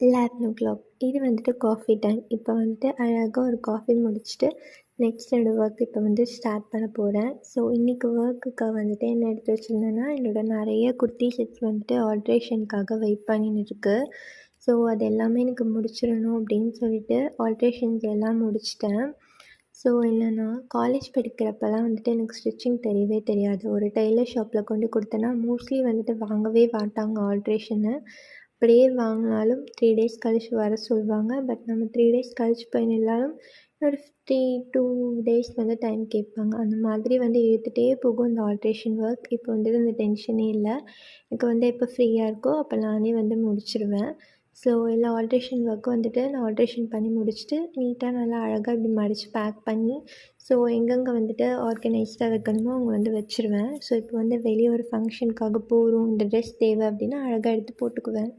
11:00 இது வந்துட்டு coffee time. இப்போ வந்துட்டு அழகா ஒரு காஃபி முடிச்சுட்டு, நெக்ஸ்ட் என்னோட ஒர்க் இப்போ வந்து ஸ்டார்ட் பண்ண போறேன். ஸோ இன்னைக்கு ஒர்க்குக்கு வந்துட்டு என்ன எடுத்து வச்சிருந்தேன்னா, என்னோட நெறைய குர்த்தி செட்ஸ் வந்துட்டு ஆல்ட்ரேஷனுக்காக வெயிட் பண்ணின்னுருக்கு. ஸோ அது எல்லாமே எனக்கு முடிச்சிடணும் அப்படின்னு சொல்லிட்டு ஆல்ட்ரேஷன்ஸ் எல்லாம் முடிச்சுட்டேன். ஸோ என்னென்னா, காலேஜ் படிக்கிறப்பலாம் வந்துட்டு எனக்கு ஸ்டிச்சிங் தெரியவே தெரியாது. ஒரு டெய்லர் ஷாப்பில் கொண்டு கொடுத்தேன்னா, மோஸ்ட்லி வந்துட்டு வாங்கவே மாட்டாங்க ஆல்ட்ரேஷன்னு. அப்படியே வாங்கினாலும் 3 டேஸ் கழிச்சு வர சொல்லுவாங்க. பட் நம்ம 3 டேஸ் கழிச்சு போய் நின்னாலும் ஒரு 52 டேஸ் வந்து டைம் கேட்பாங்க. அந்த மாதிரி வந்து இழுத்துட்டே போகும் இந்த ஆல்ட்ரேஷன் ஒர்க். இப்போ வந்துட்டு இந்த டென்ஷனே இல்ல. எனக்கு வந்து எப்போ ஃப்ரீயாக இருக்கோ அப்போ நானே வந்து முடிச்சுருவேன். ஸோ எல்லா ஆல்ட்ரேஷன் ஒர்க்கும் வந்துட்டு நான் ஆல்ட்ரேஷன் பண்ணி முடிச்சுட்டு, நீட்டாக நல்லா அழகாக இப்படி மடித்து பேக் பண்ணி, ஸோ எங்கெங்கே வந்துட்டு ஆர்கனைஸ்டாக வைக்கணுமோ அங்கே வந்து வச்சுருவேன். ஸோ இப்போ வந்து வெளியே ஒரு ஃபங்க்ஷனுக்காக போகிறோம், இந்த ட்ரெஸ் தேவை அப்படின்னா அழகாக எடுத்து போட்டுக்குவேன்.